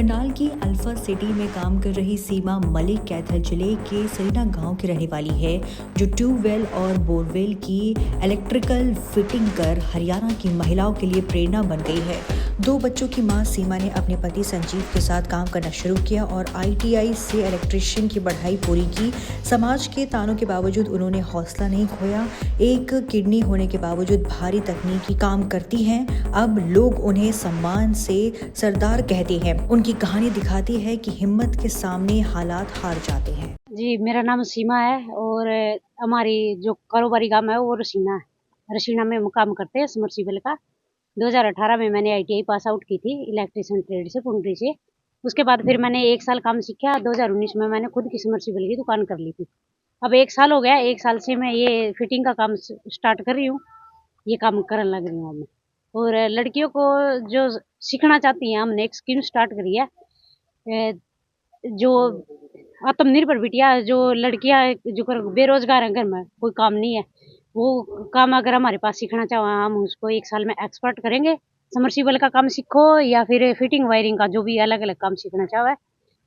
करनाल की alpha city में काम कर रही सीमा मलिक कैथल जिले के सरीना गांव की रहने वाली है, जो ट्यूबवेल और बोरवेल की इलेक्ट्रिकल फिटिंग कर हरियाणा की महिलाओं के लिए प्रेरणा बन गई है। 2 बच्चों की मां सीमा ने अपने पति संजीव के साथ काम करना शुरू किया और ITI से इलेक्ट्रिशियन की पढ़ाई पूरी की। समाज के तानों के बावजूद उन्होंने हौसला नहीं खोया। एक किडनी होने के बावजूद भारी तकनीकी काम करती हैं। अब लोग उन्हें सम्मान से सरदार कहते हैं। उनकी कहानी दिखाती है कि हिम्मत के सामने हालात हार जाते हैं। जी, मेरा नाम सीमा है और हमारी जो कारोबारी काम है वो रसीना है। रसीना में हम काम करते हैं सबमर्सिबल का। 2018 में मैंने ITI पास आउट की थी इलेक्ट्रिशियन ट्रेड से, पुंडरी से। उसके बाद फिर मैंने 1 साल काम सीखा। 2019 में मैंने खुद की सबमर्सिबल की दुकान कर ली थी। अब 1 साल हो गया, 1 साल से मैं ये फिटिंग का काम स्टार्ट कर रही हूँ। ये काम करने लग रही हूँ अब मैं। और लड़कियों को जो सीखना चाहती हैं, हमने एक स्कीम स्टार्ट करी है। जो आत्मनिर्भर बिटिया, जो लड़कियां जो बेरोजगार हैं, घर में कोई काम नहीं है, वो काम अगर हमारे पास सीखना चाहो, हम उसको 1 साल में एक्सपर्ट करेंगे। समरसीबल का काम सीखो या फिर फिटिंग वायरिंग का जो भी अलग अलग काम सीखना चाहो है,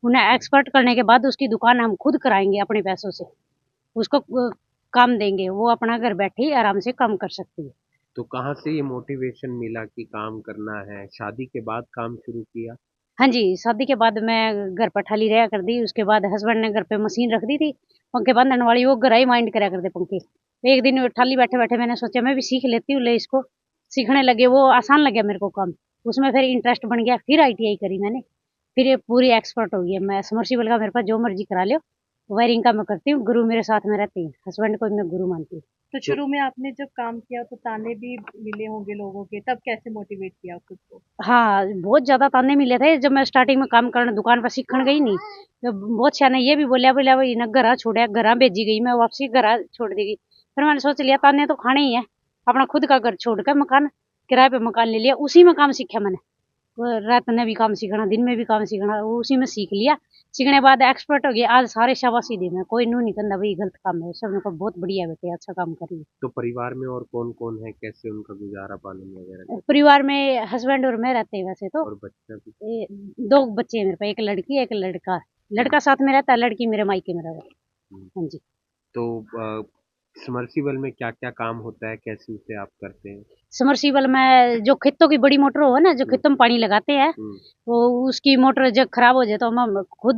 उन्हें एक्सपर्ट करने के बाद उसकी दुकान हम खुद कराएंगे अपने पैसों से। उसको काम देंगे, वो अपना घर बैठे ही आराम से काम कर सकती है। तो कहाँ से ये मोटिवेशन मिला कि काम करना है? शादी के बाद काम शुरू किया? हाँ जी, शादी के बाद मैं घर पर ठाली रहा कर दी। उसके बाद हस्बैंड ने घर पे मशीन रख दी थी, पंखे बाँधने वाली, वो घर ही माइंड करा करते पंखे। एक दिन ठाली बैठे-बैठे मैंने सोचा मैं भी सीख लेती हूँ, ले इसको। सीखने लगे, वो आसान लग गया मेरे को काम। उसमें फिर इंटरेस्ट बन गया, फिर ITI करी मैंने। फिर ये पूरी एक्सपर्ट हो गई है मैं। सबमर्सिबल का मेरे पास जो मर्ज़ी करा लो, वायरिंग का मैं करती हूँ, गुरु मेरे साथ में रहते हैं। हस्बैंड को मैं गुरु मानती हूँ। तो शुरू में आपने जब काम किया तो ताने भी मिले होंगे लोगों के, तब कैसे मोटिवेट किया खुद को? हाँ, बहुत ज़्यादा ताने मिले थे जब मैं स्टार्टिंग में काम करने दुकान पर सीखण गई नी। तो बहुत सियाने ये भी बोलिया भई इने घरा छोड़ा, घरा भेजी गई, मैं वापसी घरा छोड़ दी गई। फिर मैंने सोच लिया ताने तो खाने ही है, अपना खुद का घर छोड़ कर मकान किराए पे मकान ले लिया, उसी में काम सीखा मैंने। रात में भी काम सीखना, दिन में भी काम सीखना, वो उसी में सीख लिया। सीखने के बाद एक्सपर्ट हो गया। आज सारे शाबाशी दे, में कोई नु नहीं कहंदा भई गलत काम है, सब ने कहा बहुत बढ़िया बेटे, अच्छा काम कर रही है। तो परिवार में और कौन-कौन है? कैसे उनका गुज़ारा पानी वग़ैरह कैसे? परिवार में हस्बैंड और मैं रहते हैं वैसे तो। और बच्चा भी? ये 2 बच्चे हैं मेरे पास, एक लड़की, एक लड़का। लड़का साथ में रहता है, लड़की मेरे मायके में रहती है। हुँ। हाँ जी। तो सबमर्सिबल में क्या-क्या काम होता है? कैसे उसे आप करते हैं? सबमर्सिबल में जो खेतों की बड़ी मोटर हो ना, जो हुँ, खेतों में पानी लगाते हैं, हुँ, वो उसकी मोटर जब खराब हो जाए तो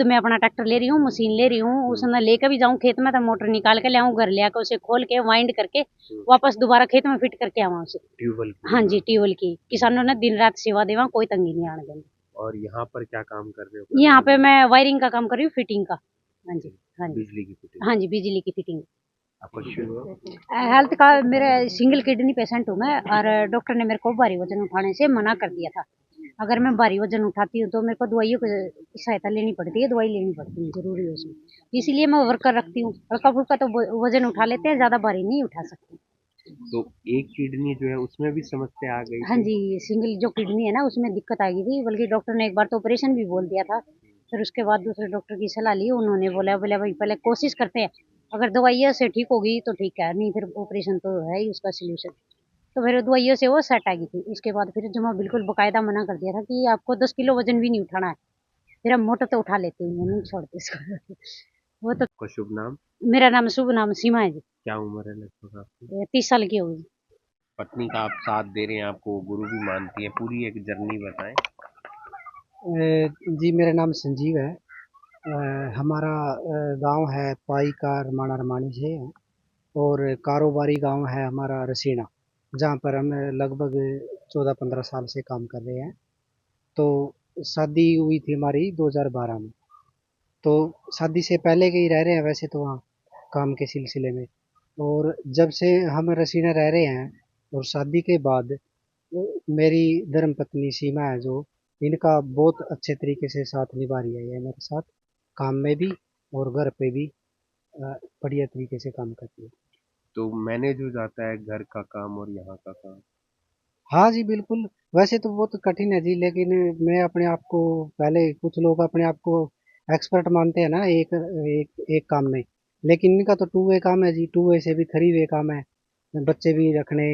मैं अपना ट्रैक्टर ले रही हूँ, मशीन ले रही हूँ, उसमें लेके भी जाऊँ खेत में तो मोटर निकाल के ले आऊँ, घर ले आके उसे खोल के वाइंड करके हुँ। वापस दोबारा खेत में फिट करके आवां उसे। ट्यूबवेल की? हाँ जी, ट्यूबवेल की। किसानों ने दिन-रात सेवा देवा, कोई तंगी नहीं आने देनी। और यहाँ पर क्या काम कर रहे हो यहाँ करनाल पे में? मैं वायरिंग का काम कर रही हूँ, फिटिंग का। हाँ जी, हाँ जी। बिजली की फिटिंग? हाँ जी, बिजली की फिटिंग। आपका शुरू हेल्थ का मेरा सिंगल किडनी पेशेंट हूँ मैं, और डॉक्टर ने मेरे को भारी वजन उठाने से मना कर दिया था। अगर मैं भारी वजन उठाती हूँ तो मेरे को दवाइयों की सहायता लेनी पड़ती है, दवाई लेनी पड़ती है, ज़रूरी है उसमें। इसीलिए मैं वर्कर रखती हूँ। हल्का-फुल्का तो वजन उठा लेते हैं, ज़्यादा भारी नहीं उठा सकते। तो एक किडनी जो है उसमें भी समस्या आ गई हाँ थी? जी, सिंगल जो किडनी है ना, उसमें दिक्कत आ गई थी, बल्कि डॉक्टर ने एक बार तो ऑपरेशन भी बोल दिया था। फिर उसके बाद दूसरे डॉक्टर की सलाह ली, उन्होंने बोला भाई पहले कोशिश करते हैं, अगर दवाइयों से ठीक होगी तो ठीक है, नहीं फिर ऑपरेशन तो है ही उसका सॉल्यूशन। तो फिर दवाइयों से वो सेट आ गई थी। उसके बाद फिर जमा बिल्कुल बाकायदा मना कर दिया था कि आपको 10 किलो वज़न भी नहीं उठाना है। फिर हम मोटर तो उठा लेते हैं, नहीं छोड़ते इसको। वो तो आपका शुभ नाम? मेरा नाम शुभ नाम सीमा है जी। क्या उम्र है लगभग आपकी? 30 साल की होगी। पत्नी का आप साथ दे रहे हैं, आपको गुरु भी मानती है, पूरी एक जर्नी बताएँ। जी मेरा नाम संजीव है। हमारा गांव है पाई का रमाणा रमानी से है, और कारोबारी गांव है हमारा रसीना, जहां पर हम लगभग 14-15 साल से काम कर रहे हैं। तो शादी हुई थी हमारी 2012 में। तो शादी से पहले के ही रह रहे हैं वैसे तो वहाँ काम के सिलसिले में। और जब से हम रसीना रह रहे हैं और शादी के बाद, मेरी धर्मपत्नी सीमा है जो, इनका बहुत अच्छे तरीके से साथ निभा रही है ये मेरे साथ, काम में भी और घर पे भी बढ़िया तरीके से काम करती है। तो मैनेज हो जाता है घर का काम और यहाँ का काम? हाँ जी बिल्कुल। वैसे तो बहुत कठिन है जी, लेकिन मैं अपने आप को, पहले कुछ लोग अपने आप को एक्सपर्ट मानते हैं ना एक एक एक काम में, लेकिन इनका तो टू वे काम है जी, टू वे से भी थ्री वे काम है। बच्चे भी रखने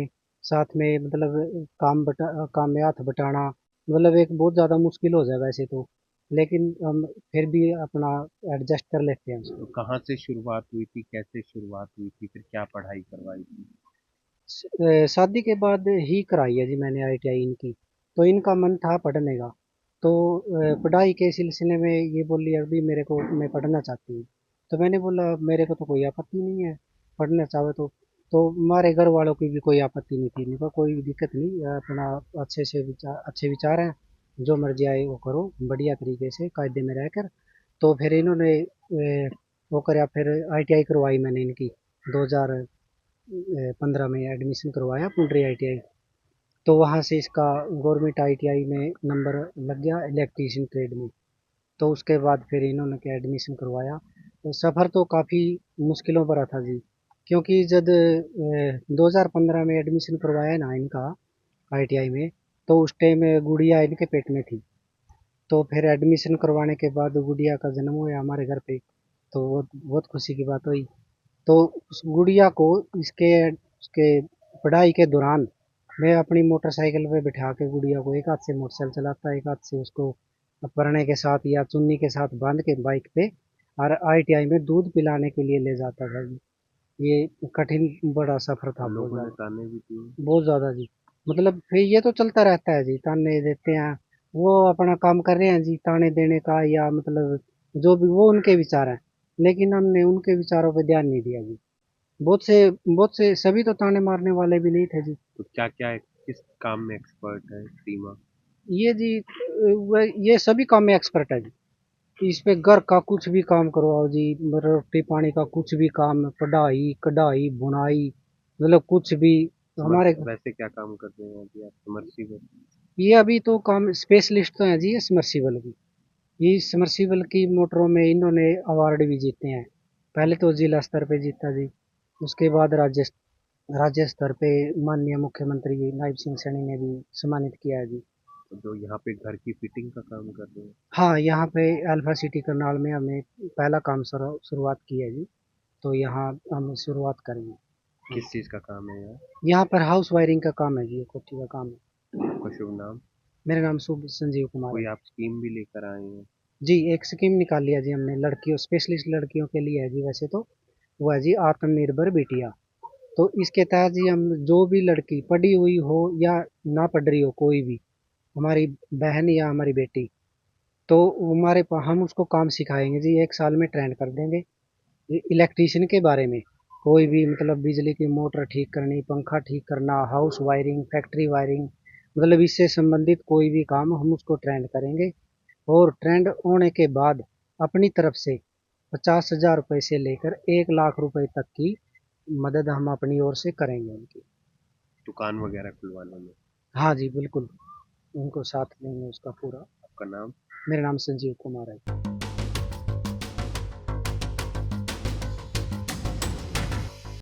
साथ में, मतलब काम में हाथ बटाना, मतलब एक बहुत ज़्यादा मुश्किल हो जाए वैसे तो। लेकिन हम फिर भी अपना एडजस्ट कर लेते हैं तो उसको। कहाँ से शुरुआत हुई थी, कैसे शुरुआत हुई थी, फिर क्या पढ़ाई करवाई थी? शादी के बाद ही कराई है जी मैंने आईटीआई इनकी। तो इनका मन था पढ़ने का। तो पढ़ाई के सिलसिले में ये बोली अभी मेरे को मैं पढ़ना चाहती हूँ। तो मैंने बोला मेरे को तो कोई आपत्ति नहीं है, पढ़ना चाहो तो हमारे घर वालों की भी कोई आपत्ति नहीं थी। इनका कोई दिक्कत नहीं, अपना अच्छे से विचार, अच्छे विचार हैं, जो मर्जी आए वो करो बढ़िया तरीके से कायदे में रहकर। तो फिर इन्होंने वो कराया, फिर आईटीआई करवाई मैंने इनकी 2015 में एडमिशन करवाया पुंडरी आईटीआई। तो वहाँ से इसका गवर्नमेंट आईटीआई में नंबर लग गया इलेक्ट्रीशियन ट्रेड में। तो उसके बाद फिर इन्होंने क्या एडमिशन करवाया। तो सफ़र तो काफ़ी मुश्किलों भरा था जी, क्योंकि जब 2015 में एडमिशन करवाया ना इनका आईटीआई में, तो उस टाइम गुड़िया इनके पेट में थी। तो फिर एडमिशन करवाने के बाद गुड़िया का जन्म हुआ हमारे घर पे। तो वो बहुत खुशी की बात हुई। तो उस गुड़िया को इसके उसके पढ़ाई के दौरान मैं अपनी मोटरसाइकिल पे बिठा के गुड़िया को एक हाथ से मोटरसाइकिल चलाता, एक हाथ से उसको परने के साथ या चुन्नी के साथ बांध के बाइक पे और आईटीआई में दूध पिलाने के लिए ले जाता था जी। ये कठिन बड़ा सफर था बहुत लोगों ने ज़्यादा। ताने भी दिए? बहुत ज़्यादा जी। मतलब फिर ये तो चलता रहता है जी, ताने देते हैं। वो अपना काम कर रहे हैं जी, ताने देने का या मतलब जो भी वो उनके विचार हैं। लेकिन हमने उनके विचारों पे ध्यान नहीं दिया जी। बहुत से सभी तो ताने मारने वाले भी नहीं थे जी। तो क्या क्या किस काम में एक्सपर्ट है सीमा? ये जी ये सभी काम में एक्सपर्ट है जी। इस पे घर का कुछ भी काम करवाओ जी, मतलब रोटी पानी का कुछ भी काम, पढ़ाई कढ़ाई बुनाई, मतलब कुछ भी हमारे। वैसे क्या काम कर रहे हैं अभी आप, समर्सिबल? ये अभी तो काम स्पेशलिस्ट तो हैं जी ये समरसीबल की। ये समरसीबल की मोटरों में इन्होंने अवार्ड भी जीते हैं। पहले तो जिला स्तर पे जीता जी, उसके बाद राज्य स्तर पे माननीय मुख्यमंत्री नायब सिंह सैनी ने भी सम्मानित किया है जी। तो जो यहाँ पे घर की फिटिंग का काम कर रहे हैं? हाँ, यहाँ पे अल्फा सिटी करनाल में हमने पहला काम शुरुआत की है जी। तो यहाँ हम शुरुआत करेंगे। किस चीज़ का काम है यहाँ? यहाँ पर हाउस वायरिंग का काम है जी, ये कोठी का काम है। आपका शुभ नाम? मेरा नाम शुभ संजीव कुमार कोई है। आप स्कीम भी लेकर आए हैं? जी, एक स्कीम निकाल लिया जी हमने लड़कियों, स्पेशलिस्ट लड़कियों के लिए है जी वैसे तो। वो है जी आत्मनिर्भर बिटिया। तो इसके तहत जी हम जो भी लड़की पढ़ी हुई हो या ना पढ़ रही हो, कोई भी हमारी बहन या हमारी बेटी, तो हम उसको काम सिखाएंगे जी, 1 साल में ट्रेन कर देंगे इलेक्ट्रीशियन के बारे में। कोई भी मतलब बिजली की मोटर ठीक करनी, पंखा ठीक करना, हाउस वायरिंग, फैक्ट्री वायरिंग, मतलब इससे संबंधित कोई भी काम हम उसको ट्रेंड करेंगे। और ट्रेंड होने के बाद अपनी तरफ से 50,000 रुपये से लेकर 1 लाख रुपए तक की मदद हम अपनी ओर से करेंगे उनकी। दुकान वगैरह खुलवाने में? हाँ जी बिल्कुल, उनको साथ देंगे उसका पूरा। आपका नाम? मेरा नाम संजीव कुमार है।